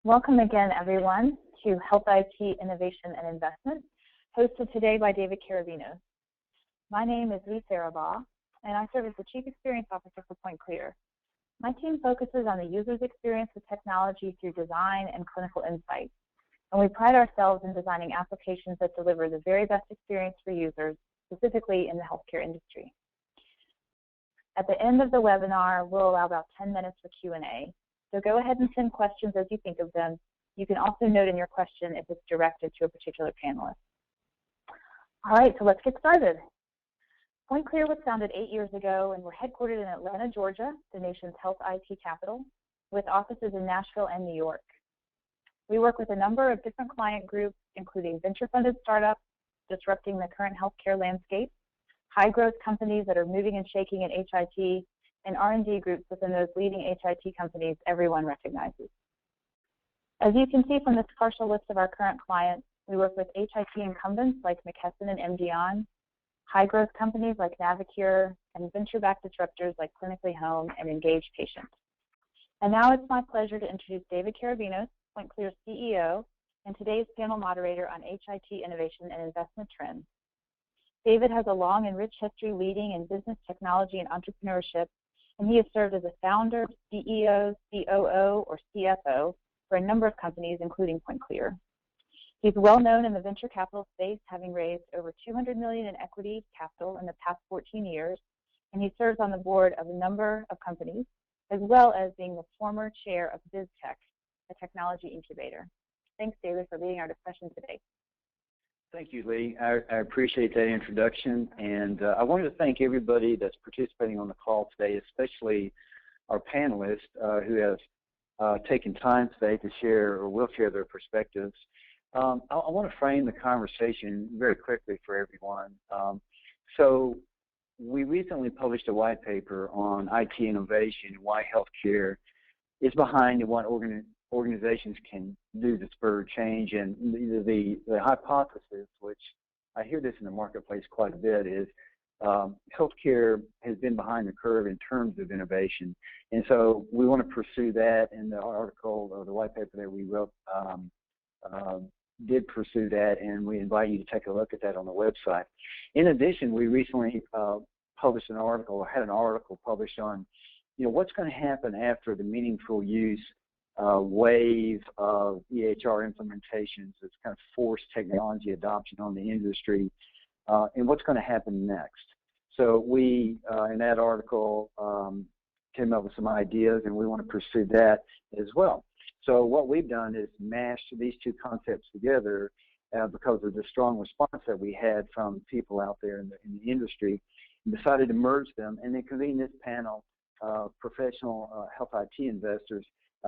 Welcome again, everyone, to Health IT Innovation and Investment, hosted today by David Karabinos. My name is Lee Sarabaugh, and I serve as the Chief Experience Officer for PointClear. My team focuses on the user's experience with technology through design and clinical insights, and we pride ourselves in designing applications that deliver the very best experience for users, specifically in the healthcare industry. At the end of the webinar, we'll allow about 10 minutes for Q&A. So go ahead and send questions as you think of them. You can also note in your question if it's directed to a particular panelist. All right, so let's get started. PointClear was founded 8 years ago, and we're headquartered in Atlanta, Georgia, the nation's health IT capital, with offices in Nashville and New York. We work with a number of different client groups, including venture-funded startups disrupting the current healthcare landscape, high-growth companies that are moving and shaking in HIT, and R&D groups within those leading HIT companies everyone recognizes. As you can see from this partial list of our current clients, we work with HIT incumbents like McKesson and MD-On, high-growth companies like Navicure, and venture-backed disruptors like Clinically Home and Engaged Patients. And now it's my pleasure to introduce David Karabinos, PointClear CEO, and today's panel moderator on HIT innovation and investment trends. David has a long and rich history leading in business technology and entrepreneurship, and he has served as a founder, CEO, COO, or CFO for a number of companies, including PointClear. He's well known in the venture capital space, having raised over $200 million in equity capital in the past 14 years, and he serves on the board of a number of companies, as well as being the former chair of BizTech, a technology incubator. Thanks, David, for leading our discussion today. Thank you, Lee. I appreciate that introduction, and I wanted to thank everybody that's participating on the call today, especially our panelists who have taken time today to share or will share their perspectives. I want to frame the conversation very quickly for everyone. So we recently published a white paper on IT innovation and why healthcare is behind and what organizations can do to spur change. And the hypothesis, which I hear this in the marketplace quite a bit, is healthcare has been behind the curve in terms of innovation. And so we want to pursue that, and the article or the white paper that we wrote did pursue that, and we invite you to take a look at that on the website. In addition, we recently published an article, or had an article published on, what's going to happen after the meaningful use wave of EHR implementations that's kind of forced technology adoption on the industry, and what's going to happen next. So we, in that article, came up with some ideas, and we want to pursue that as well. So what we've done is mashed these two concepts together because of the strong response that we had from people out there in the industry, and decided to merge them and then convene this panel of professional health IT investors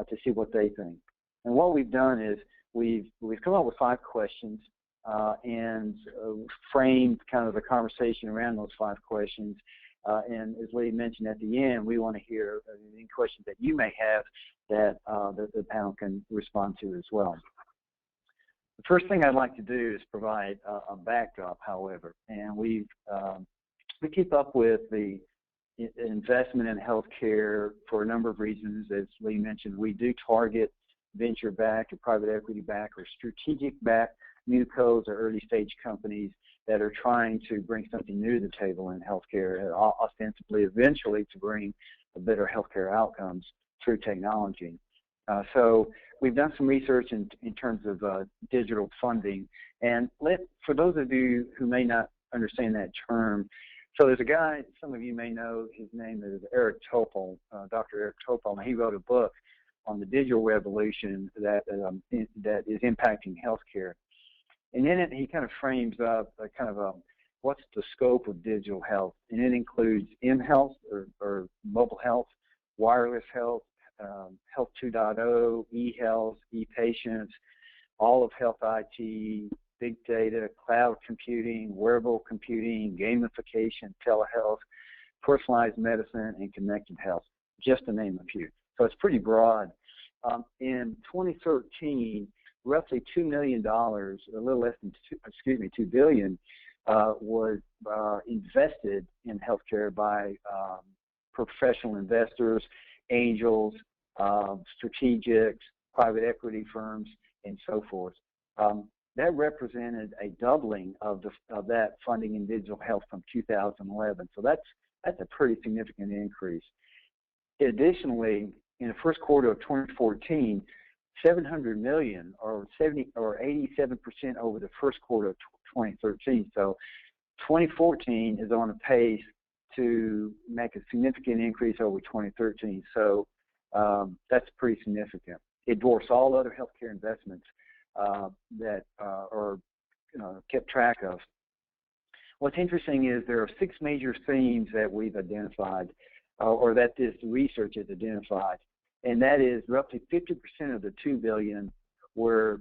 to see what they think. And what we've done is we've come up with 5 questions and framed kind of the conversation around those 5 questions. And as Lee mentioned at the end, we want to hear any questions that you may have that the panel can respond to as well. The first thing I'd like to do is provide a backdrop, however, and we keep up with the investment in healthcare for a number of reasons. As Lee mentioned, we do target venture-backed or private equity-backed or strategic-backed newcos or early-stage companies that are trying to bring something new to the table in healthcare, ostensibly, eventually, to bring better healthcare outcomes through technology. So we've done some research in terms of digital funding. And for those of you who may not understand that term, so there's a guy, some of you may know, his name is Eric Topol, Dr. Eric Topol, and he wrote a book on the digital revolution that is impacting healthcare. And in it, he kind of frames up what's the scope of digital health, and it includes in-health or mobile health, wireless health, Health 2.0, e-health, e-patients, all of health IT, big data, cloud computing, wearable computing, gamification, telehealth, personalized medicine, and connected health, just to name a few. So it's pretty broad. In 2013, roughly $2 million, a little less than $2 billion, was invested in healthcare by professional investors, angels, strategics, private equity firms, and so forth. That represented a doubling of that funding in digital health from 2011. So that's a pretty significant increase. Additionally, in the first quarter of 2014, $700 million, or 87% over the first quarter of 2013. So 2014 is on a pace to make a significant increase over 2013. So that's pretty significant. It dwarfs all other healthcare investments that are kept track of. What's interesting is there are 6 major themes that we've identified, or that this research has identified, and that is roughly 50% of the $2 billion were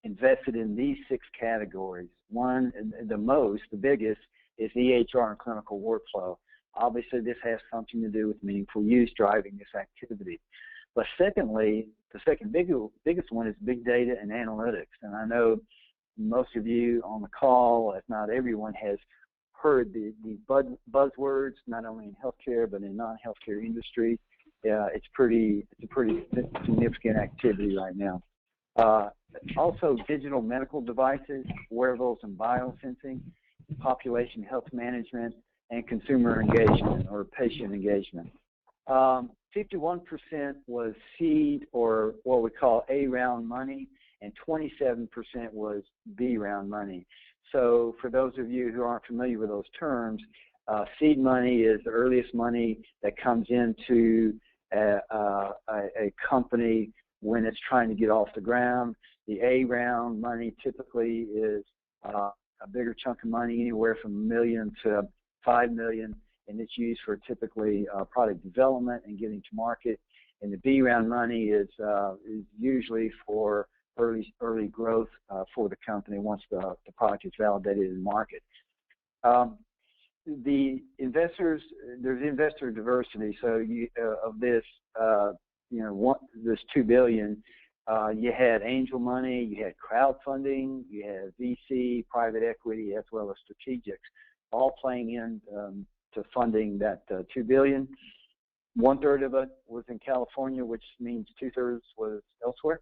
invested in these 6 categories. One, and the biggest, is EHR and clinical workflow. Obviously, this has something to do with meaningful use driving this activity. But secondly, the second biggest one is big data and analytics. And I know most of you on the call, if not everyone, has heard the buzzwords, not only in healthcare but in non-healthcare industries. It's a pretty significant activity right now. Also, digital medical devices, wearables and biosensing, population health management, and consumer engagement or patient engagement. 51% was seed, or what we call A round money, and 27% was B round money. So for those of you who aren't familiar with those terms, seed money is the earliest money that comes into a company when it's trying to get off the ground. The A round money typically is a bigger chunk of money, anywhere from $1 million to $5 million, and it's used for typically product development and getting to market. And the B round money is usually for early growth for the company once the product is validated in market. The investors, there's investor diversity. So of this, this $2 billion, you had angel money, you had crowdfunding, you had VC, private equity, as well as strategics, all playing in to funding that $2 billion. 1/3 of it was in California, which means 2/3 was elsewhere.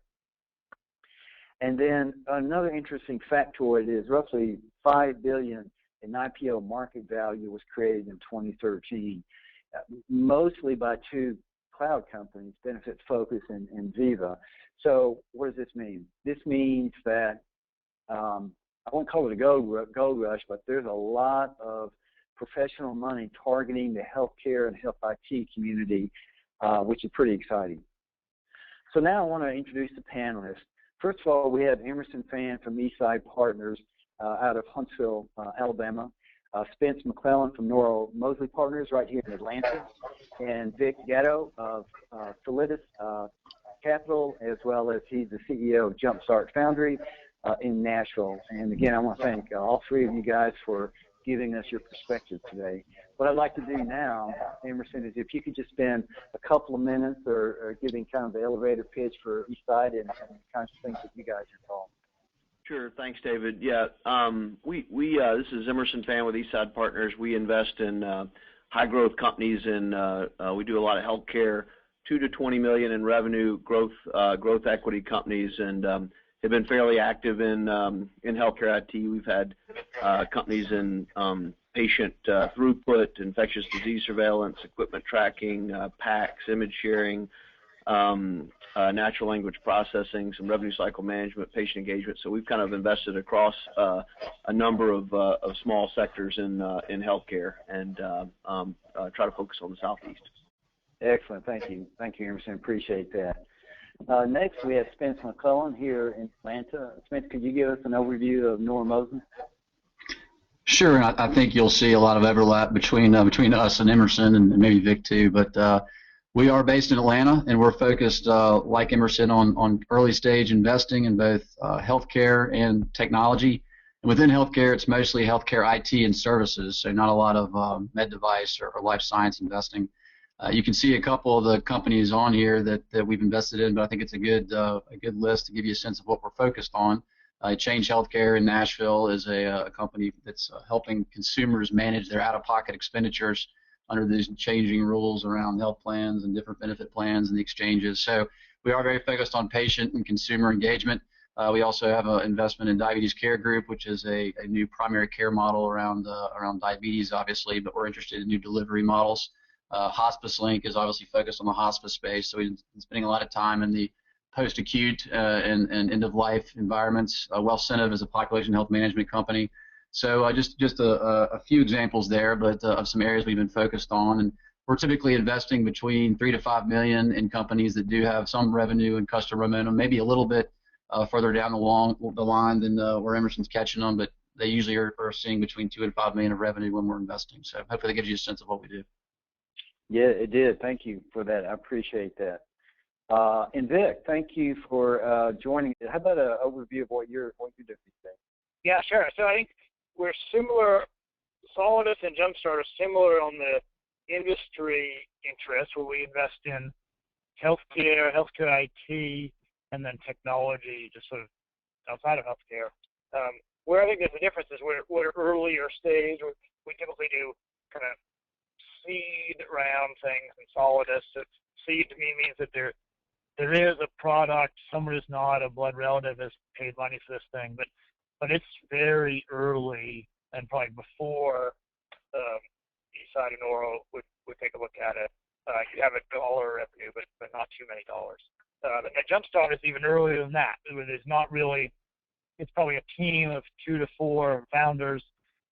And then another interesting factoid is roughly $5 billion in IPO market value was created in 2013, mostly by 2 cloud companies, Benefit Focus and Viva. So what does this mean? This means that I won't call it a gold rush, but there's a lot of professional money targeting the healthcare and health IT community, which is pretty exciting. So now I want to introduce the panelists. First of all, we have Emerson Fan from Eastside Partners out of Huntsville, Alabama. Spence McClellan from Norrell Mosley Partners right here in Atlanta, and Vic Gatto of Solidus Capital, as well as he's the CEO of Jumpstart Foundry in Nashville. And again, I want to thank all 3 of you guys for giving us your perspective today. What I'd like to do now, Emerson, is if you could just spend a couple of minutes or giving kind of the elevator pitch for Eastside and the kinds of things that you guys are involved. Sure. Thanks, David. Yeah, this is Emerson Fan with Eastside Partners. We invest in high-growth companies, and we do a lot of healthcare, $2 to $20 million in revenue, growth equity companies, and have been fairly active in healthcare IT. We've had companies in patient throughput, infectious disease surveillance, equipment tracking, PACS, image sharing, natural language processing, some revenue cycle management, patient engagement. So we've kind of invested across a number of small sectors in healthcare, and try to focus on the Southeast. Excellent. Thank you. Thank you, Emerson. Appreciate that. Next, we have Spence McClellan here in Atlanta. Spence, could you give us an overview of Norrell Mosley? Sure. I think you'll see a lot of overlap between us and Emerson, and maybe Vic too. But we are based in Atlanta, and we're focused, like Emerson, on early stage investing in both healthcare and technology. And within healthcare, it's mostly healthcare IT and services, so not a lot of med device or life science investing. You can see a couple of the companies on here that we've invested in, but I think it's a good list to give you a sense of what we're focused on. Change Healthcare in Nashville is a company that's helping consumers manage their out-of-pocket expenditures under these changing rules around health plans and different benefit plans and the exchanges. So we are very focused on patient and consumer engagement. We also have an investment in Diabetes Care Group, which is a new primary care model around diabetes, obviously, but we're interested in new delivery models. Hospice Link is obviously focused on the hospice space, so we've been spending a lot of time in the post-acute and end-of-life environments. WellCentive is a population health management company. So just a few examples there, but of some areas we've been focused on. And we're typically investing between $3 to $5 million in companies that do have some revenue and customer momentum, maybe a little bit further down the line than where Emerson's catching them, but they usually are seeing between $2 and $5 million of revenue when we're investing. So hopefully that gives you a sense of what we do. Yeah, it did. Thank you for that. I appreciate that. And Vic, thank you for joining. How about an overview of what you're doing today? Yeah, sure. So I think we're similar. Solidus and Jumpstart are similar on the industry interests, where we invest in healthcare IT, and then technology, just sort of outside of healthcare. Where I think there's a difference is we're earlier stage. We typically do kind of seed round things in Solidus. Seed to me means that there is a product, somebody's not a blood relative has paid money for this thing, but it's very early, and probably before Eastside and Oro would take a look at it. You have $1 revenue, but not too many dollars. And Jumpstart is even earlier than that. There's not really, it's probably a team of 2 to 4 founders,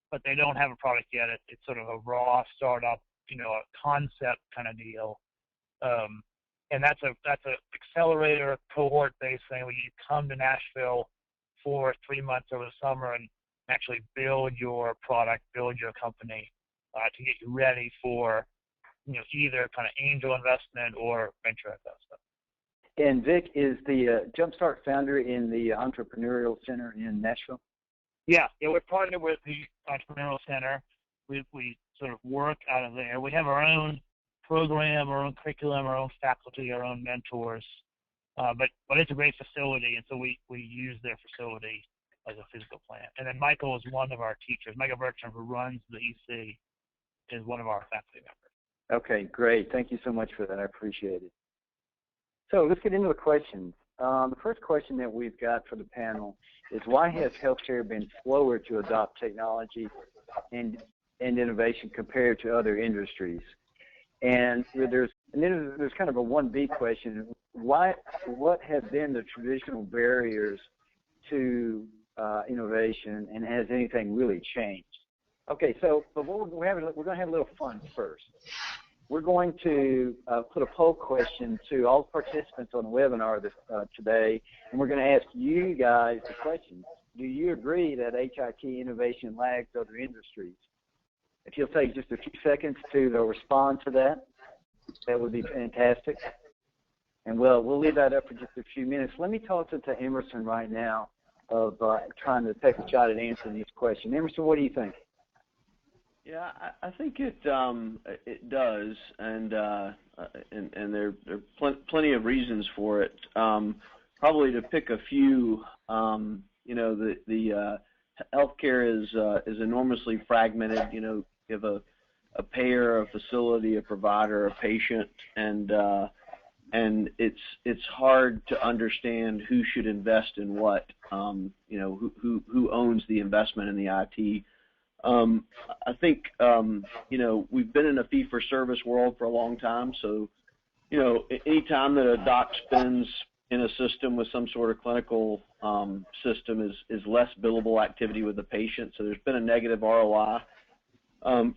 but they don't have a product yet. It's sort of a raw startup, a concept kind of deal. And that's a accelerator cohort-based thing where you come to Nashville for 3 months over the summer and actually build your product, build your company to get you ready for either kind of angel investment or venture investment. And Vic is the Jumpstart founder in the Entrepreneurial Center in Nashville? Yeah, we're partnered with the Entrepreneurial Center. We sort of work out of there. We have our own program, our own curriculum, our own faculty, our own mentors. But it's a great facility, and so we use their facility as a physical plant. And then Michael is one of our teachers. Michael Bertram, who runs the EC, is one of our faculty members. Okay, great. Thank you so much for that. I appreciate it. So let's get into the questions. The first question that we've got for the panel is, why has healthcare been slower to adopt technology and innovation compared to other industries? And there's kind of a 1B question. What have been the traditional barriers to innovation, and has anything really changed? Okay, so but we're going to have a little fun first. We're going to put a poll question to all participants on the webinar today, and we're going to ask you guys the question: do you agree that HIT innovation lags other industries? If you'll take just a few seconds to respond to that, that would be fantastic. And we'll leave that up for just a few minutes. Let me toss it to Emerson right now of trying to take a shot at answering this question. Emerson, what do you think? Yeah, I think it does, and there are plenty of reasons for it. Probably to pick a few, the healthcare is enormously fragmented. You have a payer, a facility, a provider, a patient, and it's hard to understand who should invest in what. Who owns the investment in the IT. I think, we've been in a fee-for-service world for a long time, so, any time that a doc spends in a system with some sort of clinical system is less billable activity with the patient, so there's been a negative ROI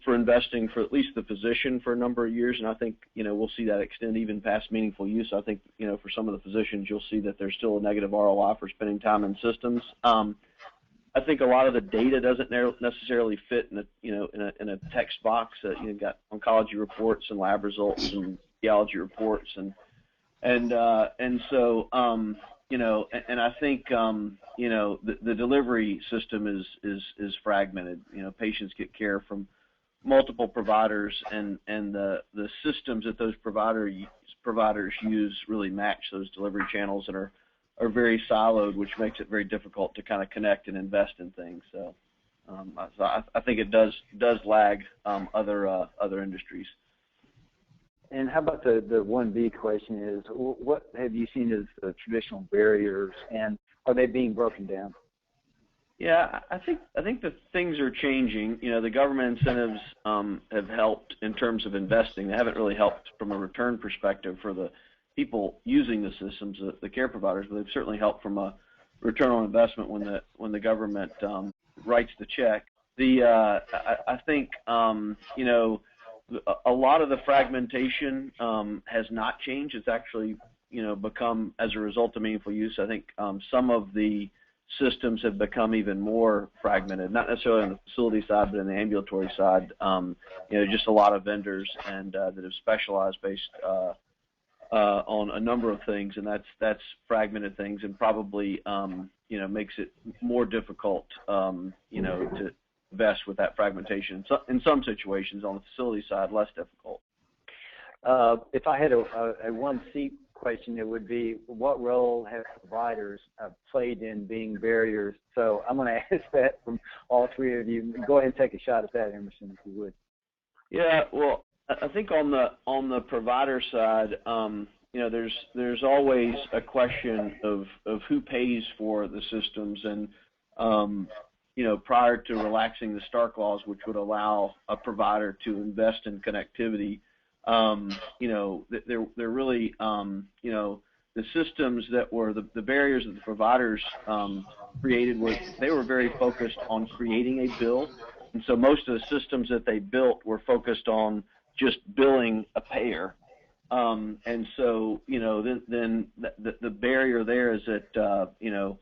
for investing for at least the physician for a number of years, and I think, we'll see that extend even past meaningful use. I think, for some of the physicians, you'll see that there's still a negative ROI for spending time in systems. I think a lot of the data doesn't necessarily fit in a text box. You've got oncology reports and lab results and radiology reports, and so I think the delivery system is fragmented. Patients get care from multiple providers, and the systems that those providers use really match those delivery channels and are very siloed, which makes it very difficult to kind of connect and invest in things. So I think it does lag other industries. And how about the 1B question is, what have you seen as the traditional barriers, and are they being broken down? Yeah, I think that things are changing. You know, the government incentives have helped in terms of investing. They haven't really helped from a return perspective for the people using the systems, the care providers, but they've certainly helped from a return on investment when the government writes the check. I think you know, a lot of the fragmentation has not changed. It's actually, you know, become as a result of meaningful use. I think some of the systems have become even more fragmented, not necessarily on the facility side, but in the ambulatory side. You know, just a lot of vendors and that have specialized based on a number of things, and that's fragmented things, and probably you know, makes it more difficult you know, to invest with that fragmentation. So in some situations, on the facility side, less difficult. If I had a 1C question, it would be, what role have providers played in being barriers? So I'm going to ask that from all three of you. Go ahead and take a shot at that, Emerson, if you would. Yeah, well, I think on the provider side, you know, there's always a question of who pays for the systems, and you know, prior to relaxing the Stark laws, which would allow a provider to invest in connectivity, you know, they're really, you know, the systems that were the barriers that the providers created they were very focused on creating a bill, and so most of the systems that they built were focused on just billing a payer, and so, you know, then the barrier there is that you know,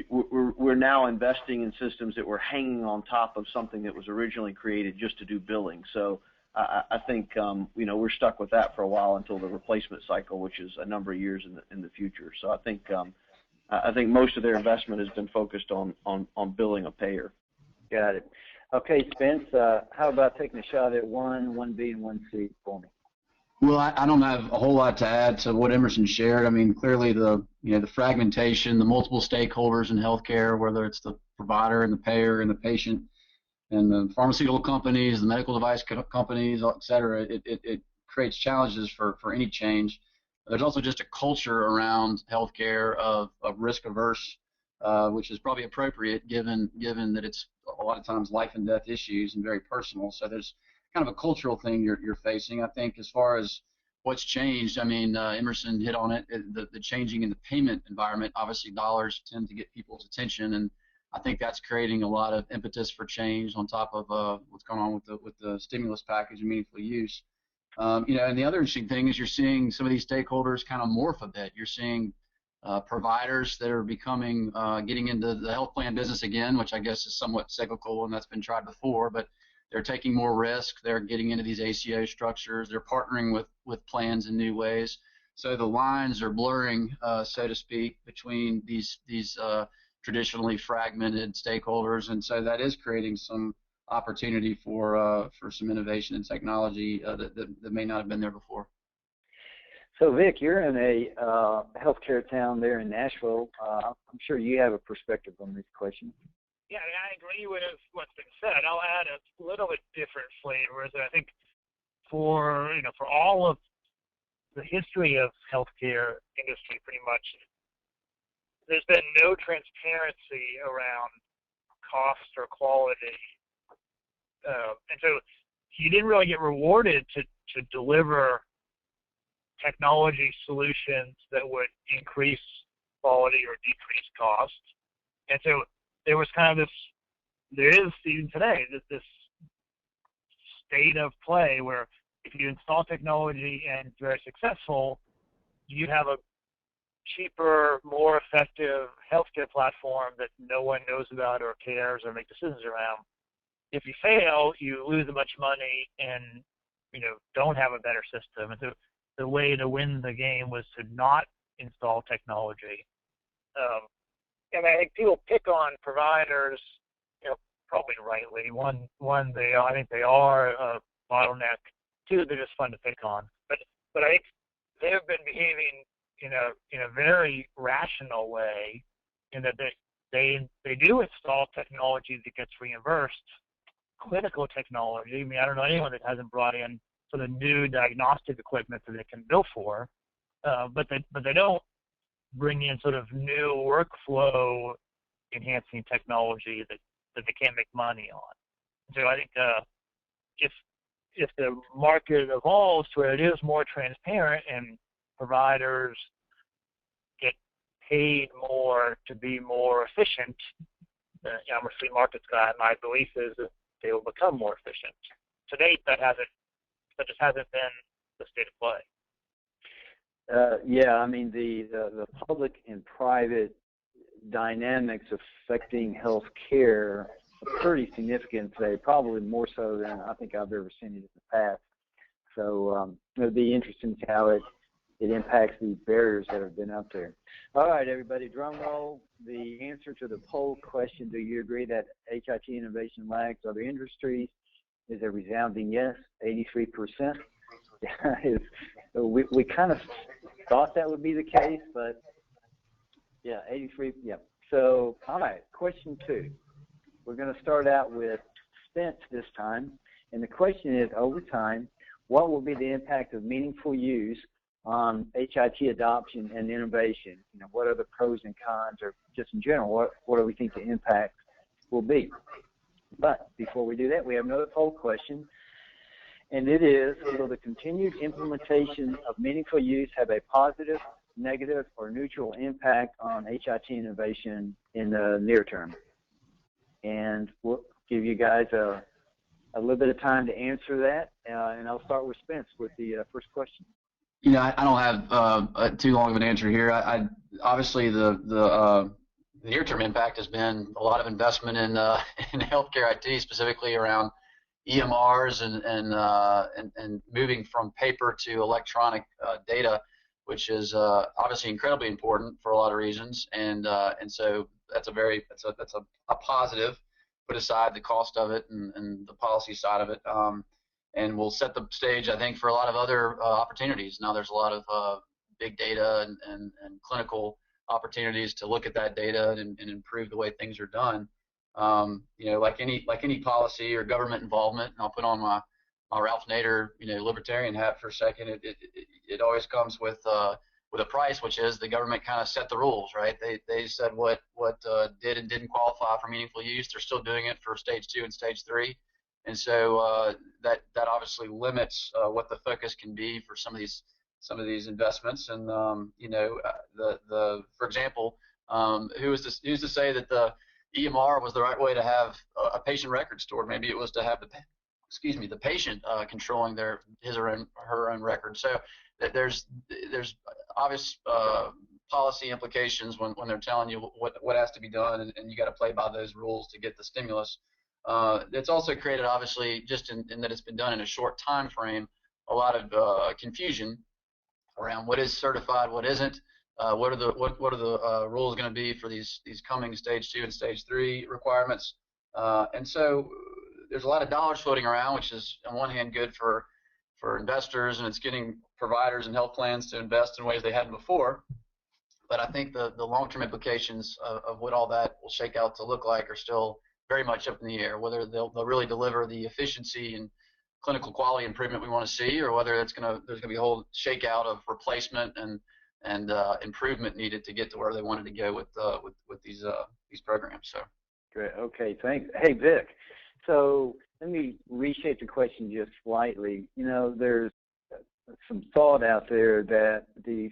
we're now investing in systems that were hanging on top of something that was originally created just to do billing. So I think you know, we're stuck with that for a while until the replacement cycle, which is a number of years in the future. So I think most of their investment has been focused on billing a payer. Got it. Okay, Spence, how about taking a shot at 1B, and 1C for me? Well, I don't have a whole lot to add to what Emerson shared. I mean, clearly the fragmentation, the multiple stakeholders in healthcare, whether it's the provider and the payer and the patient and the pharmaceutical companies, the medical device companies, et cetera, it creates challenges for any change. There's also just a culture around healthcare of risk averse, which is probably appropriate given that it's a lot of times life and death issues and very personal. So there's kind of a cultural thing you're facing. I think as far as what's changed, I mean, Emerson hit on it, the changing in the payment environment. Obviously, dollars tend to get people's attention, and I think that's creating a lot of impetus for change on top of what's going on with the stimulus package and meaningful use. You know, and the other interesting thing is you're seeing some of these stakeholders kind of morph a bit. You're seeing providers that are getting into the health plan business again, which I guess is somewhat cyclical, and that's been tried before, but they're taking more risk. They're getting into these ACO structures. They're partnering with plans in new ways. So the lines are blurring, so to speak, between these traditionally fragmented stakeholders, and so that is creating some opportunity for some innovation and technology that may not have been there before. So, Vic, you're in a healthcare town there in Nashville. I'm sure you have a perspective on this question. Yeah, I agree with what's been said. I'll add a little bit different flavors. I think for all of the history of healthcare industry, pretty much, there's been no transparency around cost or quality, and so you didn't really get rewarded to deliver technology solutions that would increase quality or decrease cost. And so there was kind of there is even today, this state of play where if you install technology and it's very successful, you have a cheaper, more effective healthcare platform that no one knows about or cares or make decisions around. If you fail, you lose a bunch of money and don't have a better system. And so the way to win the game was to not install technology. And I think people pick on providers, probably rightly. One, I think they are a bottleneck. Two, they're just fun to pick on. But I think they've been behaving in a very rational way, in that they do install technology that gets reimbursed, clinical technology. I mean, I don't know anyone that hasn't brought in sort of new diagnostic equipment that they can bill for, but they don't bring in sort of new workflow enhancing technology that they can't make money on. So I think if the market evolves to where it is more transparent and providers get paid more to be more efficient, I'm a free markets guy. My belief is that they will become more efficient. To date, that just hasn't been the state of play. Yeah, I mean the public and private dynamics affecting health care are pretty significant today, probably more so than I think I've ever seen it in the past. So it'll be interesting to how it impacts these barriers that have been up there. All right, everybody, drum roll. The answer to the poll question, do you agree that HIT innovation lags other industries, is a resounding yes, 83%. We kind of thought that would be the case, but yeah, 83, yeah. So, all right, question 2. We're going to start out with Spence this time, and the question is, over time, what will be the impact of meaningful use on HIT adoption and innovation? You know, what are the pros and cons, or just in general, what do we think the impact will be? But before we do that, we have another poll question, and it is, will the continued implementation of meaningful use have a positive, negative, or neutral impact on HIT innovation in the near term? And we'll give you guys a little bit of time to answer that, and I'll start with Spence with the first question. You know, I don't have too long of an answer here. Obviously the near-term impact has been a lot of investment in healthcare IT, specifically around EMRs and moving from paper to electronic data, which is obviously incredibly important for a lot of reasons, and so that's a positive. Put aside the cost of it and the policy side of it, and we'll set the stage, I think, for a lot of other opportunities. Now there's a lot of big data and clinical opportunities to look at that data and improve the way things are done. You know, like any policy or government involvement, and I'll put on my Ralph Nader, libertarian hat for a second. It always comes with a price, which is the government kind of set the rules, right? They said what did and didn't qualify for meaningful use. They're still doing it for stage 2 and stage 3, and so that obviously limits what the focus can be for some of these investments. And for example, who's to say that the EMR was the right way to have a patient record stored? Maybe it was to have the patient controlling his or her own record. So there's obvious policy implications when they're telling you what has to be done, and you got to play by those rules to get the stimulus. It's also created, obviously, just in that it's been done in a short time frame, a lot of confusion around what is certified, what isn't. What are the rules going to be for these coming stage 2 and stage 3 requirements? And so there's a lot of dollars floating around, which is on one hand good for investors, and it's getting providers and health plans to invest in ways they hadn't before. But I think the long-term implications of what all that will shake out to look like are still very much up in the air, whether they'll really deliver the efficiency and clinical quality improvement we want to see, or whether there's going to be a whole shakeout of replacement and improvement needed to get to where they wanted to go with these programs. So great. Okay, thanks. Hey, Vic. So let me reshape the question just slightly. There's some thought out there that the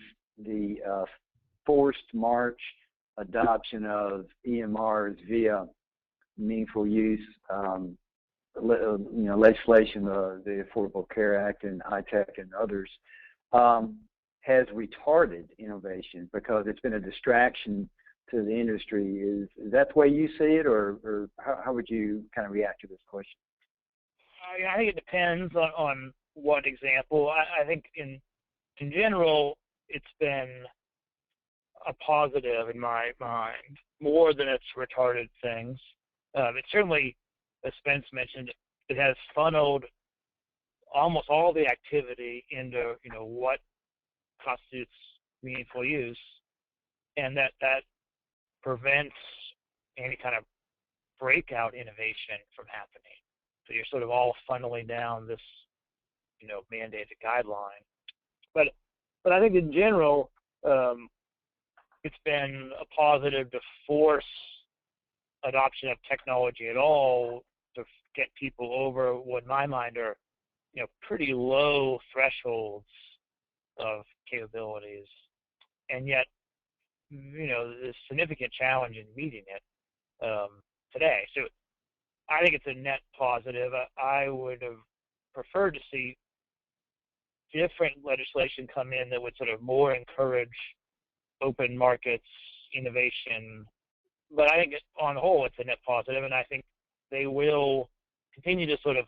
forced March adoption of EMRs via meaningful use legislation, the Affordable Care Act and ITEC and others, has retarded innovation because it's been a distraction to the industry. Is that the way you see it, or how would you kind of react to this question? I think it depends on what example. I think in general, it's been a positive in my mind, more than it's retarded things. It certainly, as Spence mentioned, it has funneled almost all the activity into what constitutes meaningful use, and that prevents any kind of breakout innovation from happening. So you're sort of all funneling down this mandated guideline. But I think in general, it's been a positive to force adoption of technology at all to get people over what in my mind are, pretty low thresholds of capabilities, and yet, there's significant challenge in meeting it today. So I think it's a net positive. I would have preferred to see different legislation come in that would sort of more encourage open markets, innovation. But I think on the whole, it's a net positive, and I think they will continue to sort of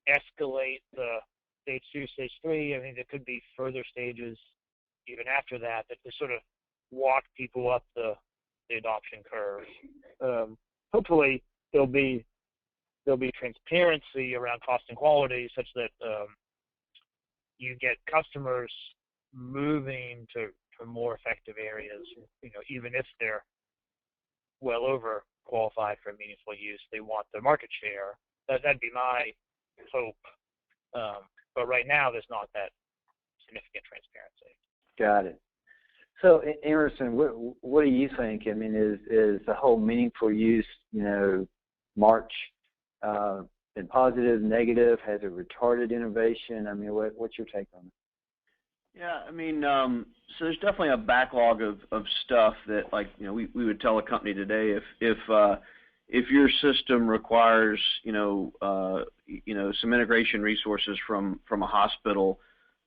escalate the stage 2, stage 3. I think there could be further stages even after that to sort of walk people up the adoption curve. Hopefully, there'll be transparency around cost and quality, such that you get customers moving to more effective areas. Even if they're well over qualified for meaningful use, they want the market share. That'd be my hope. But right now, there's not that significant transparency. Got it. So, Emerson, what do you think? I mean, is the whole meaningful use, march been positive, negative? Has it retarded innovation? I mean, what's your take on it? Yeah, I mean, so there's definitely a backlog of stuff that, like, we would tell a company today if your system requires, some integration resources from a hospital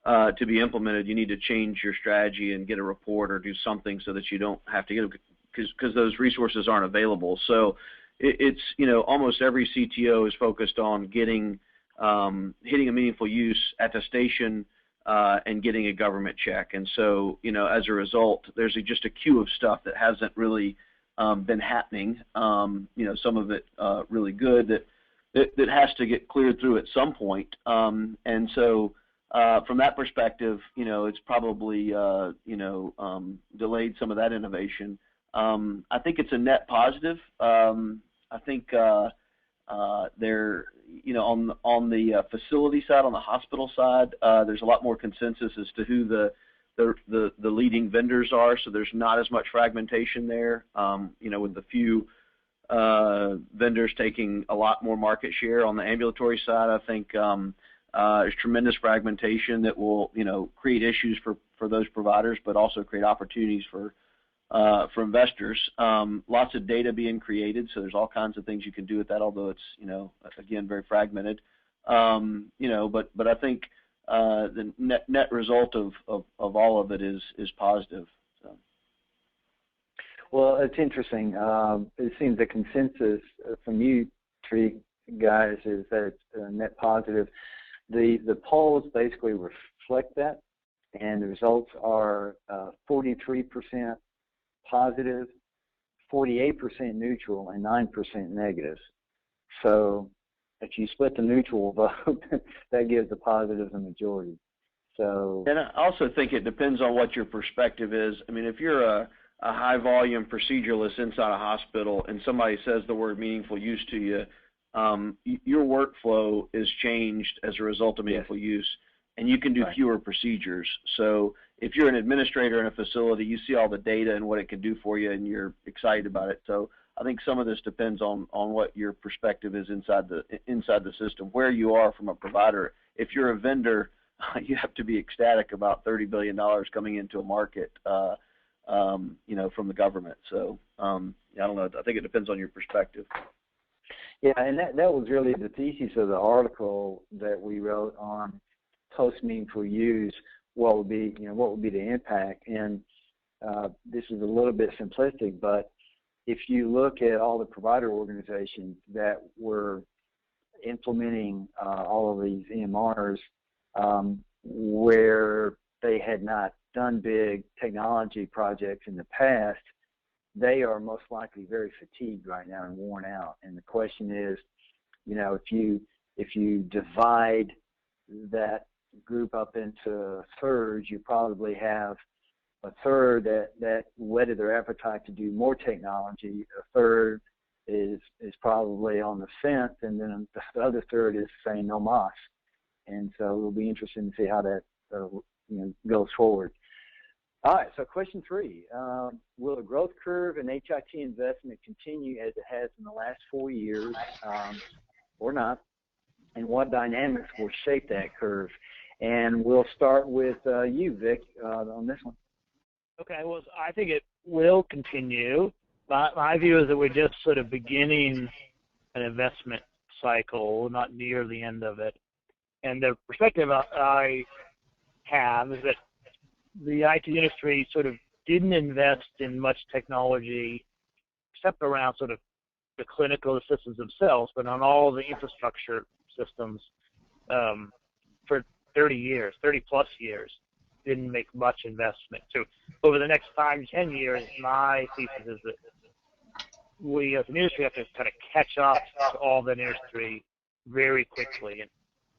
to be implemented, you need to change your strategy and get a report or do something so that you don't have to get them, because those resources aren't available. So it's almost every CTO is focused on hitting a meaningful use attestation and getting a government check. And so, as a result, there's just a queue of stuff that hasn't really been happening. Some of it really good that has to get cleared through at some point. And so, from that perspective, it's probably delayed some of that innovation. I think it's a net positive. I think on the facility side, on the hospital side, there's a lot more consensus as to who the leading vendors are. So there's not as much fragmentation there. With the few vendors taking a lot more market share. On the ambulatory side, I think there's tremendous fragmentation that will create issues for those providers, but also create opportunities for investors. Lots of data being created, so there's all kinds of things you can do with that, although it's, again, very fragmented. But I think the net result of all of it is positive. So. Well, it's interesting. It seems the consensus from you three guys is that it's net positive. The polls basically reflect that, and the results are 43% positive, 48% neutral, and 9% negative. So if you split the neutral vote, that gives the positive the majority. So, and I also think it depends on what your perspective is. I mean, if you're a high-volume proceduralist inside a hospital and somebody says the word meaningful use to you, your workflow is changed as a result of meaningful use, and you can do fewer procedures. So if you're an administrator in a facility, you see all the data and what it can do for you, and you're excited about it. So I think some of this depends on what your perspective is inside the system, where you are from a provider. If you're a vendor, you have to be ecstatic about $30 billion coming into a market, from the government. So I don't know. I think it depends on your perspective. Yeah, and that was really the thesis of the article that we wrote on post-meaningful use. What would be the impact? And this is a little bit simplistic, but if you look at all the provider organizations that were implementing all of these EMRs, where they had not done big technology projects in the past, they are most likely very fatigued right now and worn out. And the question is, if you divide that group up into thirds, you probably have a third that whetted their appetite to do more technology, a third is probably on the fence, and then the other third is saying no mas. And so it'll be interesting to see how that goes forward. All right, so question 3. Will the growth curve in HIT investment continue as it has in the last 4 years or not? And what dynamics will shape that curve? And we'll start with you, Vic, on this one. Okay, well, I think it will continue. My view is that we're just sort of beginning an investment cycle, not near the end of it. And the perspective I have is that the IT industry sort of didn't invest in much technology except around sort of the clinical systems themselves, but on all the infrastructure systems for 30 plus years, didn't make much investment. So over the next 5 to 10 years, my thesis is that we as an industry have to kind of catch up to all that industry very quickly. And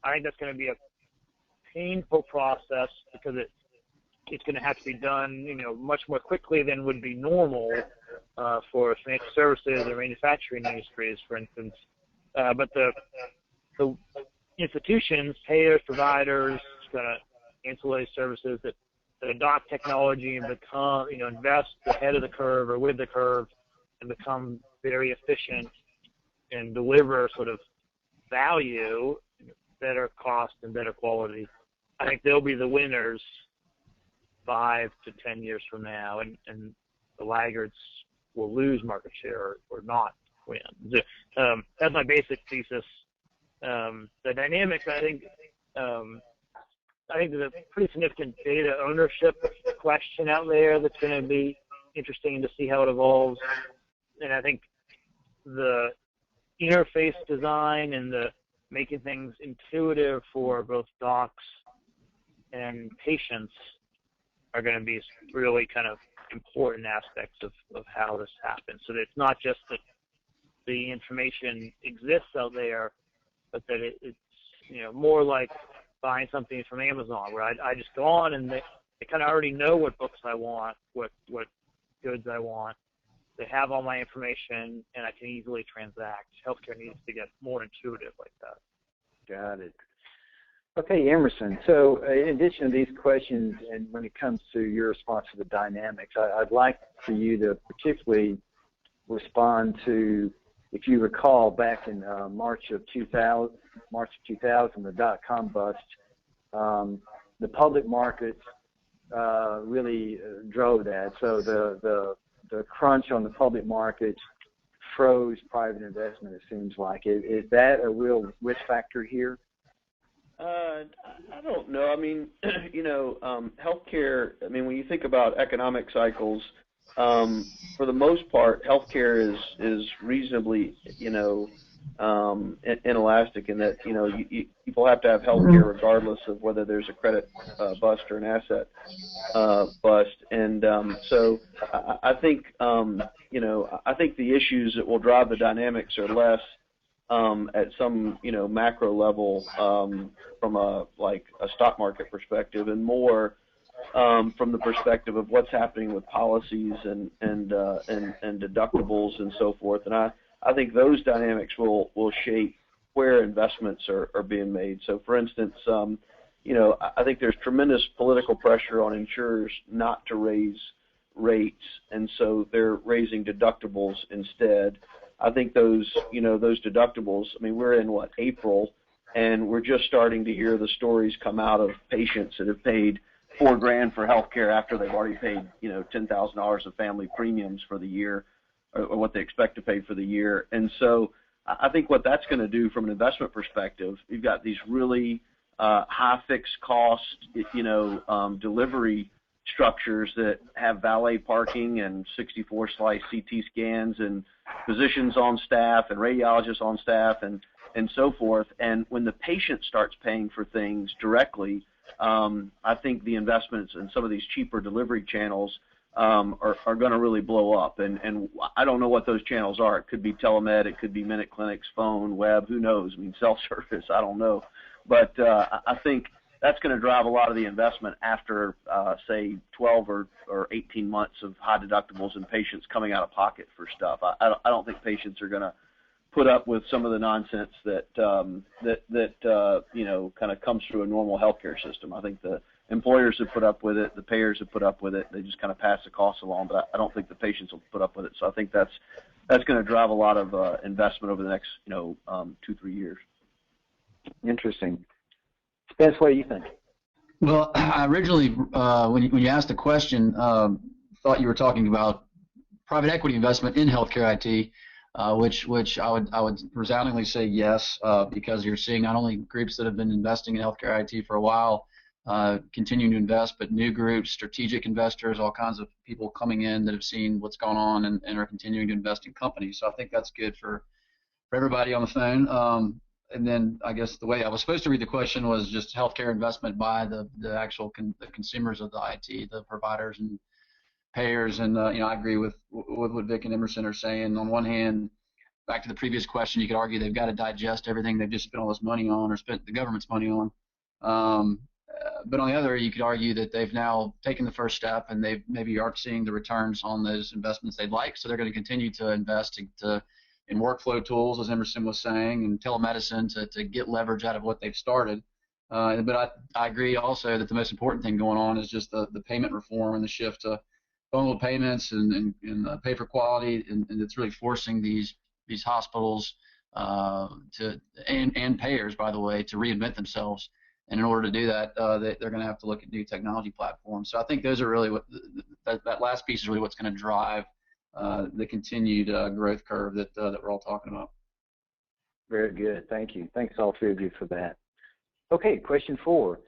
I think that's going to be a painful process because it's going to have to be done, much more quickly than would be normal for financial services or manufacturing industries, for instance. But the institutions, payers, providers, ancillary services that adopt technology and become, invest ahead of the curve or with the curve and become very efficient and deliver sort of value, better cost and better quality. I think they'll be the winners 5 to 10 years from now, and the laggards will lose market share or not win. That's my basic thesis. The dynamics, I think there's a pretty significant data ownership question out there that's going to be interesting to see how it evolves. And I think the interface design and the making things intuitive for both docs and patients are going to be really kind of important aspects of how this happens. So that it's not just that the information exists out there, but that it's more like buying something from Amazon, where I just go on and they kind of already know what books I want, what goods I want. They have all my information, and I can easily transact. Healthcare needs to get more intuitive like that. Got it. Okay, Emerson. So in addition to these questions, and when it comes to your response to the dynamics, I'd like for you to particularly respond to, if you recall, back in March of 2000, the dot-com bust, the public markets really drove that. So the crunch on the public markets froze private investment, it seems like. Is that a real risk factor here? I don't know. I mean, healthcare, when you think about economic cycles, for the most part, healthcare is reasonably, inelastic in that, people have to have healthcare regardless of whether there's a credit bust or an asset bust. And so I think, I think the issues that will drive the dynamics are less at some, macro level from a stock market perspective, and more from the perspective of what's happening with policies and deductibles and so forth. And I think those dynamics will shape where investments are being made. So, for instance, I think there's tremendous political pressure on insurers not to raise rates, and so they're raising deductibles instead. I think those deductibles, we're in April, and we're just starting to hear the stories come out of patients that have paid $4,000 for health care after they've already paid, $10,000 of family premiums for the year, or what they expect to pay for the year. And so I think what that's going to do from an investment perspective, you've got these really high fixed cost, delivery structures that have valet parking and 64 slice CT scans and physicians on staff and radiologists on staff and so forth. And when the patient starts paying for things directly, I think the investments in some of these cheaper delivery channels are going to really blow up. And I don't know what those channels are. It could be telemed, it could be minute clinics, phone, web, who knows? Self-service, I don't know. But I think that's going to drive a lot of the investment after, say, 12 or 18 months of high deductibles and patients coming out of pocket for stuff. I don't think patients are going to put up with some of the nonsense that kind of comes through a normal healthcare system. I think the employers have put up with it, the payers have put up with it. They just kind of pass the costs along, but I don't think the patients will put up with it. So I think that's going to drive a lot of investment over the next 2-3 years. Interesting. Spence, what do you think? Well, I originally, when you asked the question, thought you were talking about private equity investment in healthcare IT, which I would resoundingly say yes, because you're seeing not only groups that have been investing in healthcare IT for a while continuing to invest, but new groups, strategic investors, all kinds of people coming in that have seen what's going on and are continuing to invest in companies. So I think that's good for everybody on the phone. And then I guess the way I was supposed to read the question was just healthcare investment by the actual the consumers of the IT, the providers and payers. And I agree with what Vic and Emerson are saying. On one hand, back to the previous question, you could argue they've got to digest everything they've just spent all this money on or spent the government's money on. But on the other, you could argue that they've now taken the first step and they maybe aren't seeing the returns on those investments they'd like. So they're going to continue to invest in workflow tools, as Emerson was saying, and telemedicine to get leverage out of what they've started. But I agree also that the most important thing going on is just the payment reform and the shift to bundled payments and pay for quality, and it's really forcing these hospitals and payers, by the way, to reinvent themselves. And in order to do that, they're going to have to look at new technology platforms. So I think those are really that last piece is really what's going to drive the continued growth curve that we're all talking about. Very good. Thank you. Thanks all three of you for that. Okay, question 4.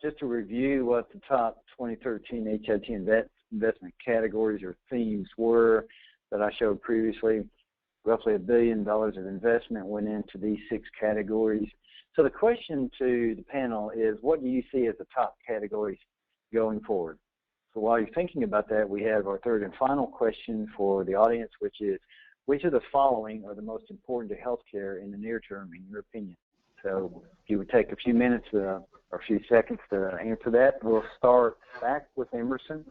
Just to review what the top 2013 HIT investment categories or themes were that I showed previously. Roughly $1 billion of investment went into these 6 categories. So the question to the panel is, what do you see as the top categories going forward? So while you're thinking about that, we have our third and final question for the audience, which is, which of the following are the most important to healthcare in the near term, in your opinion? So if you would take a few minutes or a few seconds to answer that, we'll start back with Emerson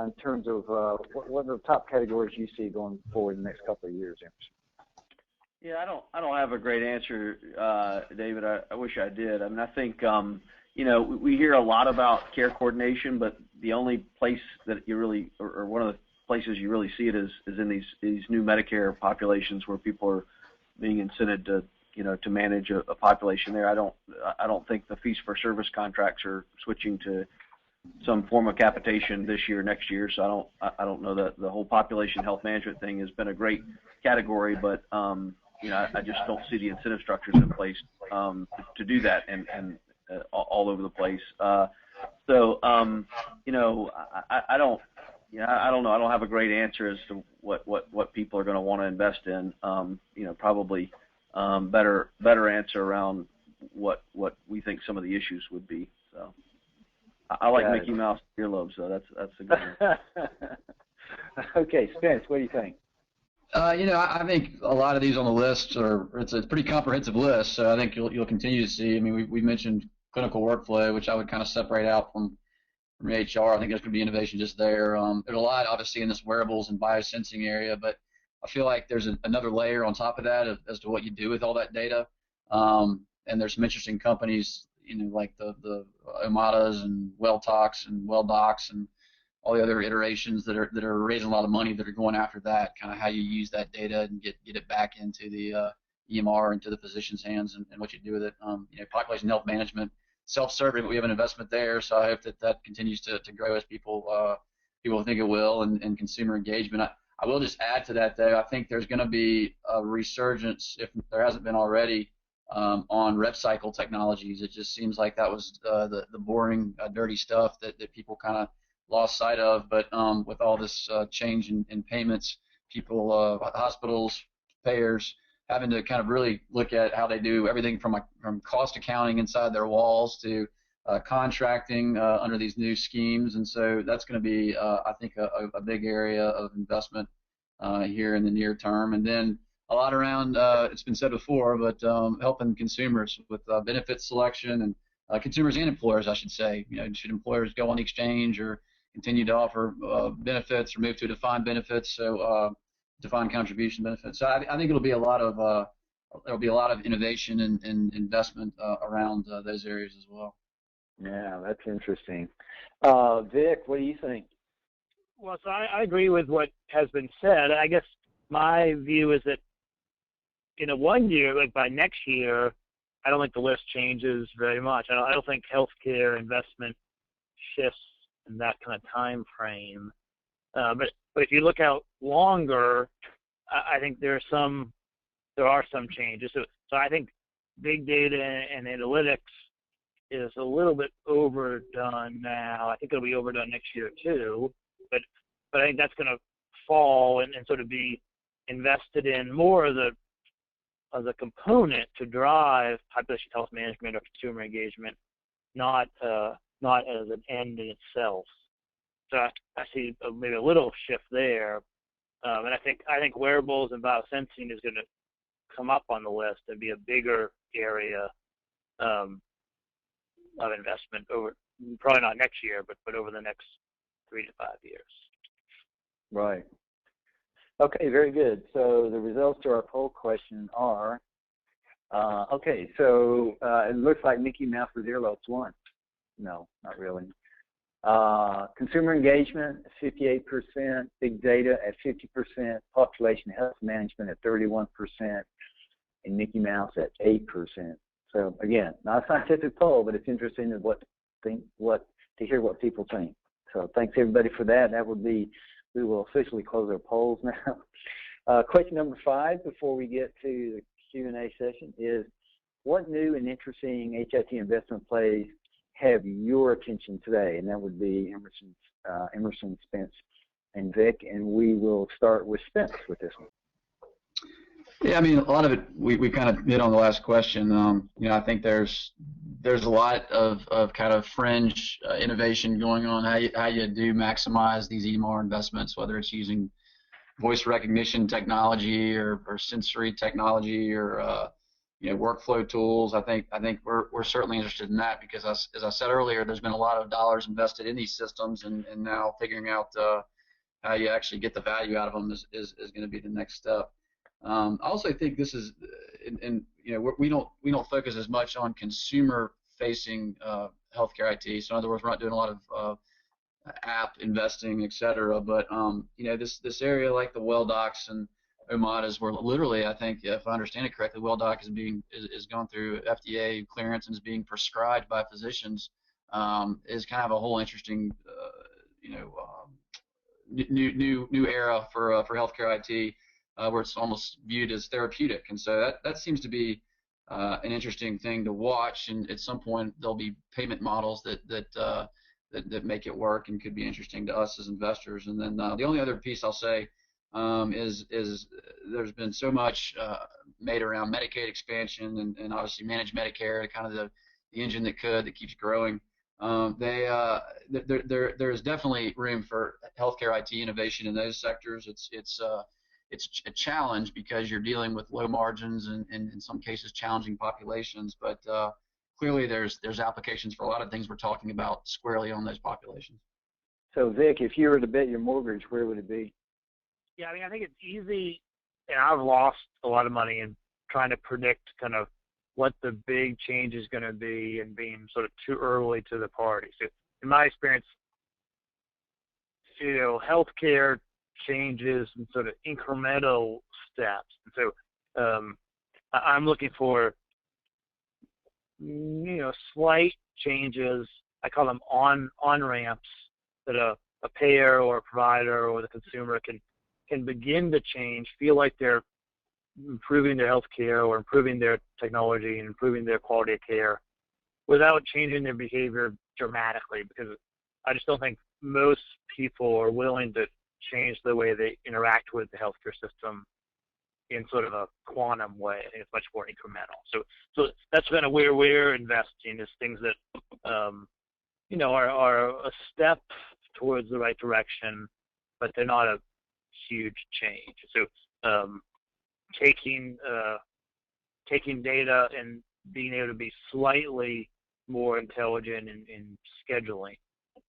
in terms of what are the top categories you see going forward in the next couple of years, Emerson? Yeah, I don't have a great answer, David. I wish I did. I mean, I think we hear a lot about care coordination, but the only place that you really, or one of the places you really see it is in these new Medicare populations where people are being incented to manage a population there. I don't think the fees for service contracts are switching to some form of capitation this year, next year. So I don't know that the whole population health management thing has been a great category, but I just don't see the incentive structures in place to do that and all over the place. I don't know. I don't have a great answer as to what people are going to want to invest in. Probably better answer around what we think some of the issues would be. So I like Mickey Mouse earlobes, so that's a good one. Okay, Spence, what do you think? I think a lot of these on the list it's a pretty comprehensive list, so I think you'll continue to see. I mean, we mentioned clinical workflow, which I would kind of separate out from HR. I think there's going to be innovation just there. There's a lot, obviously, in this wearables and biosensing area, but I feel like there's another layer on top of that as to what you do with all that data. And there's some interesting companies, like the Omadas and WellTalks and WellDocs and all the other iterations that are raising a lot of money that are going after that, kind of how you use that data and get it back into the EMR, into the physician's hands, and what you do with it. Population health management, self-serving, but we have an investment there, so I hope that continues to grow as people think it will, and consumer engagement. I will just add to that, though. I think there's going to be a resurgence, if there hasn't been already, on rev cycle technologies. It just seems like that was the boring, dirty stuff that people kind of lost sight of, but with all this change in payments, people, hospitals, payers, having to kind of really look at how they do everything from cost accounting inside their walls to contracting under these new schemes, and so that's going to be, I think, a big area of investment here in the near term. And then a lot around, it's been said before, but helping consumers with benefit selection, and consumers and employers, I should say. Should employers go on the exchange or continue to offer benefits or move to defined benefits? So defined contribution benefits. So I think it'll be a lot of there'll be a lot of innovation and investment around those areas as well. Yeah, that's interesting. Vic, what do you think? Well, so I agree with what has been said. I guess my view is that in a 1 year, like by next year, I don't think the list changes very much. I don't think healthcare investment shifts in that kind of time frame. But if you look out longer, I think there are some changes. So I think big data and analytics is a little bit overdone now. I think it'll be overdone next year too. But I think that's going to fall and sort of be invested in more as a component to drive population health management or consumer engagement, not as an end in itself. So I see maybe a little shift there, and I think wearables and biosensing is going to come up on the list and be a bigger area of investment over, probably not next year, but over the next 3 to 5 years. Right. Okay, very good. So the results to our poll question are, okay, so it looks like Mickey Mouse with earlobes won. No, not really. Consumer engagement, 58%, big data at 50%, population health management at 31%, and Mickey Mouse at 8%. So again, not a scientific poll, but it's interesting to hear what people think. So thanks everybody for that. We will officially close our polls now. Question number 5 before we get to the Q&A session is, what new and interesting HIT investment plays have your attention today? And that would be Emerson, Spence, and Vic. And we will start with Spence with this one. Yeah, I mean, a lot of it we kind of hit on the last question. I think there's a lot of kind of fringe innovation going on. How you do maximize these EMR investments, whether it's using voice recognition technology or sensory technology or workflow tools. I think we're certainly interested in that because as I said earlier, there's been a lot of dollars invested in these systems, and now figuring out how you actually get the value out of them is going to be the next step. I also think this is, we don't focus as much on consumer-facing healthcare IT. So in other words, we're not doing a lot of app investing, et cetera. But this area like the WellDocs and OMADAs, where literally, I think, if I understand it correctly, WellDoc is going through FDA clearance and is being prescribed by physicians, is kind of a whole interesting, new era for healthcare IT. Where it's almost viewed as therapeutic, and so that seems to be an interesting thing to watch. And at some point, there'll be payment models that make it work and could be interesting to us as investors. And then the only other piece I'll say is there's been so much made around Medicaid expansion and obviously managed Medicare, kind of the engine that keeps growing. There is definitely room for healthcare IT innovation in those sectors. It's a challenge because you're dealing with low margins and in some cases challenging populations, but clearly there's applications for a lot of things we're talking about squarely on those populations. So Vic, if you were to bet your mortgage, where would it be? Yeah, I mean, I think it's easy, and I've lost a lot of money in trying to predict kind of what the big change is going to be and being sort of too early to the party. So in my experience, healthcare changes and sort of incremental steps. And so I'm looking for, slight changes. I call them on-ramps that a payer or a provider or the consumer can begin to change, feel like they're improving their health care or improving their technology and improving their quality of care without changing their behavior dramatically, because I just don't think most people are willing to change the way they interact with the healthcare system in sort of a quantum way. I think it's much more incremental. So that's kind of where we're investing, is things that are a step towards the right direction, but they're not a huge change. So taking data and being able to be slightly more intelligent in scheduling,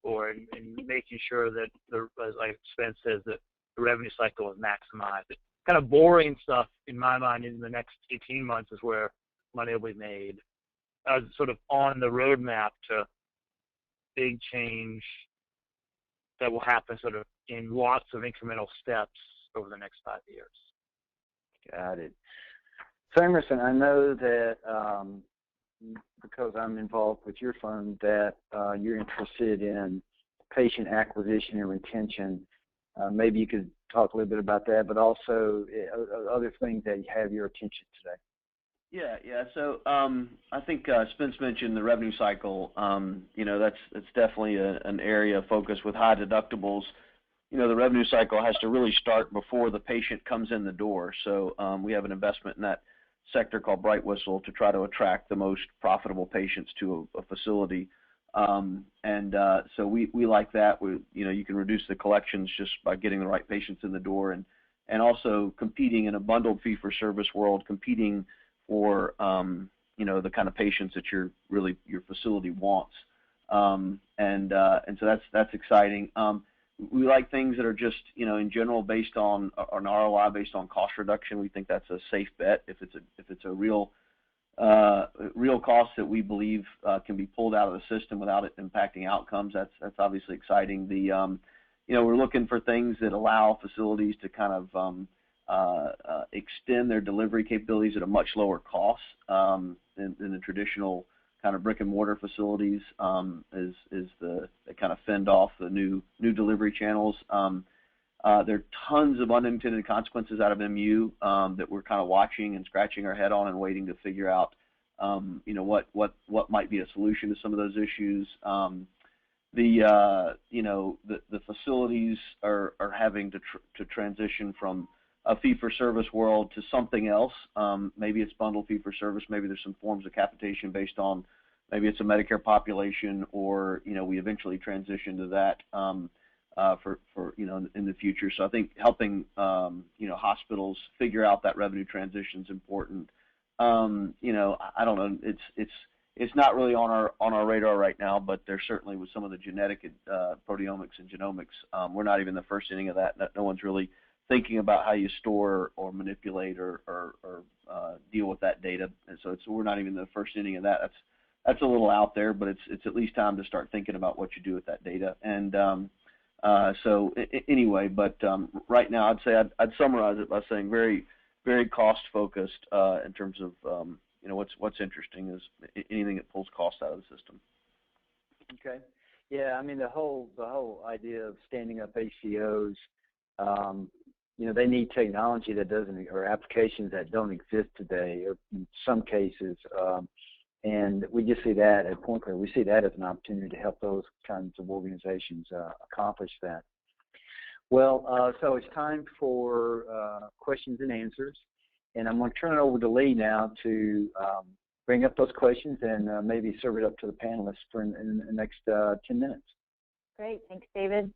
or in making sure that, as like Spence says, that the revenue cycle is maximized. Kind of boring stuff in my mind in the next 18 months is where money will be made, as sort of on the roadmap to big change that will happen sort of in lots of incremental steps over the next 5 years. Got it. So Emerson, I know that because I'm involved with your fund that you're interested in patient acquisition and retention. Maybe you could talk a little bit about that, but also other things that have your attention today. Yeah. So I think Spence mentioned the revenue cycle. That's definitely an area of focus with high deductibles. The revenue cycle has to really start before the patient comes in the door. So we have an investment in that sector called Bright Whistle to try to attract the most profitable patients to a facility. So we like that. You can reduce the collections just by getting the right patients in the door, and also competing in a bundled fee-for-service world, competing for the kind of patients that your facility wants. So that's exciting. We like things that are just in general based on an ROI based on cost reduction. We think that's a safe bet if it's a real cost that we believe can be pulled out of the system without it impacting outcomes. That's obviously exciting. We're looking for things that allow facilities to kind of extend their delivery capabilities at a much lower cost than the traditional kind of brick and mortar facilities. Is the kind of fend off the new delivery channels. There are tons of unintended consequences out of MU that we're kind of watching and scratching our head on and waiting to figure out, what might be a solution to some of those issues. The facilities are having to transition from a fee-for-service world to something else. Maybe it's bundled fee-for-service. Maybe there's some forms of capitation based on, maybe it's a Medicare population, or we eventually transition to that. For in the future. So I think helping hospitals figure out that revenue transition is important. I don't know. It's not really on our radar right now, but there certainly with some of the genetic proteomics and genomics, we're not even the first inning of that. No one's really thinking about how you store or manipulate or deal with that data, and so we're not even the first inning of that. That's a little out there, but it's at least time to start thinking about what you do with that data. And anyway, but right now I'd summarize it by saying very, very cost focused in terms of what's interesting is anything that pulls cost out of the system. Okay. Yeah, I mean the whole idea of standing up ACOs, they need technology that doesn't, or applications that don't exist today, or in some cases. And we just see that at PointClear. We see that as an opportunity to help those kinds of organizations accomplish that. Well, so it's time for questions and answers. And I'm going to turn it over to Lee now to bring up those questions and maybe serve it up to the panelists for in the next 10 minutes. Great. Thanks, David.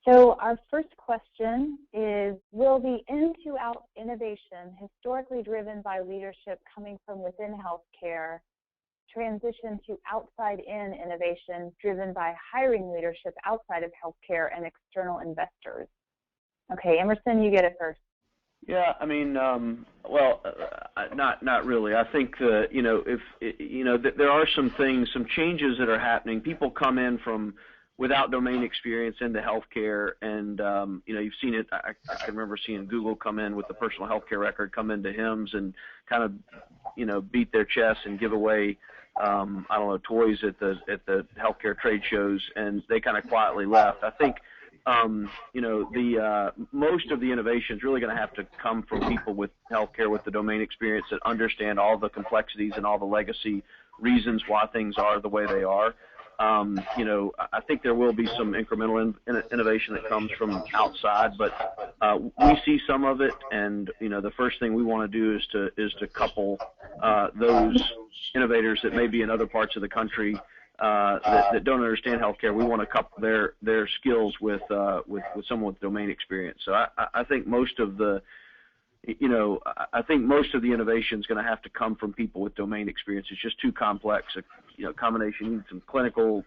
So our first question is, will the in-to-out innovation historically driven by leadership coming from within healthcare transition to outside-in innovation driven by hiring leadership outside of healthcare and external investors? Okay, Emerson, you get it first. Yeah, I mean, not really. I think if there are some things, some changes that are happening. People come in from without domain experience into healthcare, and you've seen it. I can remember seeing Google come in with the personal healthcare record, come into HIMSS and kind of beat their chest and give away toys at the healthcare trade shows, and they kind of quietly left. I think most of the innovation is really going to have to come from people with healthcare with the domain experience that understand all the complexities and all the legacy reasons why things are the way they are. I think there will be some incremental innovation that comes from outside, but we see some of it, and the first thing we want to do is to couple those innovators that may be in other parts of the country that don't understand healthcare. We want to couple their skills with someone with domain experience. So I think most of the innovation is going to have to come from people with domain experience. It's just too complex. Combination, you need some clinical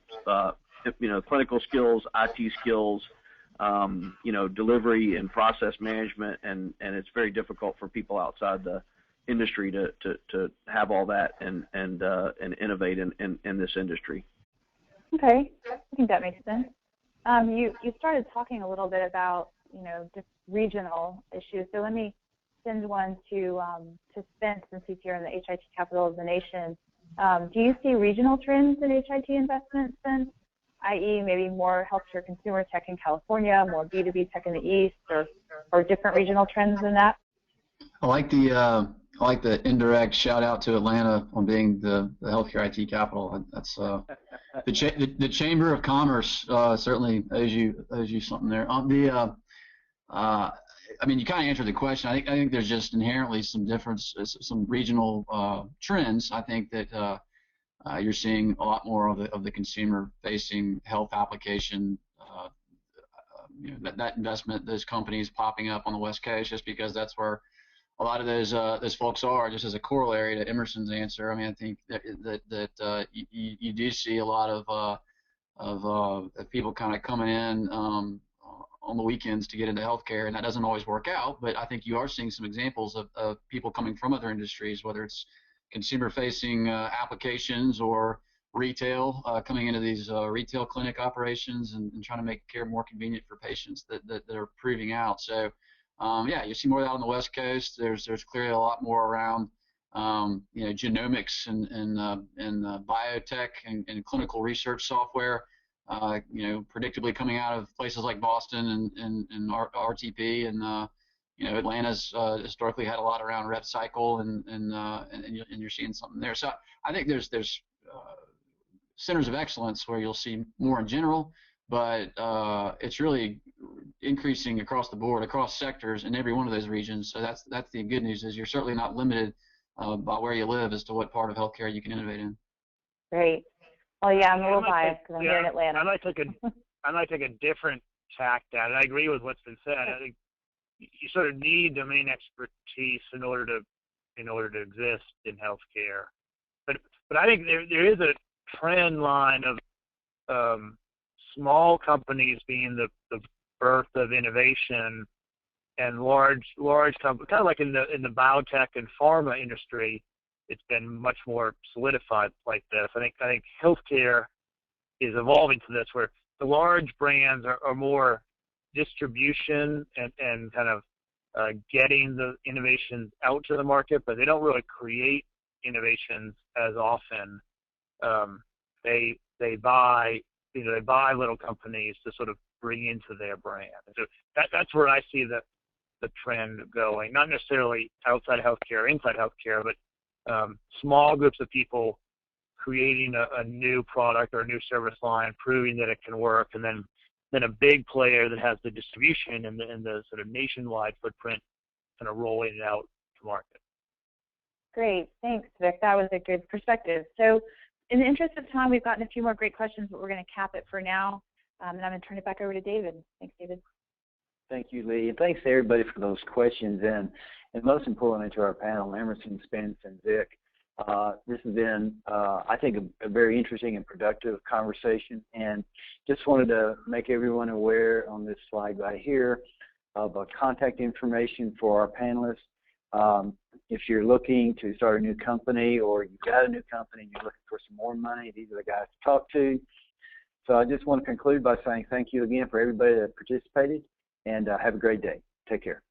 skills, IT skills, delivery and process management, and it's very difficult for people outside the industry to have all that and innovate in this industry. Okay, I think that makes sense. You started talking a little bit about just regional issues. So let me send one to Spence, since he's here in the HIT capital of the nation. Do you see regional trends in HIT investments, Spence? I.e., maybe more healthcare consumer tech in California, more B2B tech in the East, or different regional trends than that? I like the indirect shout out to Atlanta on being the healthcare IT capital. That's the Chamber of Commerce certainly owes you something there. I mean, you kind of answered the question. I think there's just inherently some difference, some regional trends. I think that you're seeing a lot more of the consumer-facing health application. That investment, those companies popping up on the West Coast, just because that's where a lot of those folks are. Just as a corollary to Emerson's answer, I mean, I think that you do see a lot of people kind of coming in on the weekends to get into healthcare, and that doesn't always work out. But I think you are seeing some examples of people coming from other industries, whether it's consumer-facing applications or retail, coming into these retail clinic operations and trying to make care more convenient for patients that are proving out. So, yeah, you see more of that on the West Coast. There's clearly a lot more around, genomics and biotech and clinical research software. Predictably coming out of places like Boston and RTP, and Atlanta's historically had a lot around rev cycle, and you're seeing something there. So I think there's centers of excellence where you'll see more in general, but it's really increasing across the board, across sectors in every one of those regions. So that's the good news, is you're certainly not limited by where you live as to what part of healthcare you can innovate in. Great. Well, yeah, I'm a little biased because I'm here in Atlanta. I might take a different tack at it. I agree with what's been said. I think you sort of need domain expertise in order to exist in healthcare. But I think there is a trend line of small companies being the birth of innovation, and large companies, kind of like in the biotech and pharma industry. It's been much more solidified like this. I think healthcare is evolving to this, where the large brands are more distribution and kind of getting the innovations out to the market, but they don't really create innovations as often. They buy little companies to sort of bring into their brand. So that's where I see the trend going. Not necessarily outside healthcare, inside healthcare, but small groups of people creating a new product or a new service line, proving that it can work, and then a big player that has the distribution and the sort of nationwide footprint kind of rolling it out to market. Great. Thanks, Vic. That was a good perspective. So in the interest of time, we've gotten a few more great questions, but we're going to cap it for now. And I'm going to turn it back over to David. Thanks, David. Thank you, Lee. And thanks to everybody for those questions. And most importantly to our panel, Emerson, Spence, and Vic. This has been, I think, a very interesting and productive conversation. And just wanted to make everyone aware on this slide right here of contact information for our panelists. If you're looking to start a new company, or you've got a new company and you're looking for some more money, these are the guys to talk to. So I just want to conclude by saying thank you again for everybody that participated, and have a great day. Take care.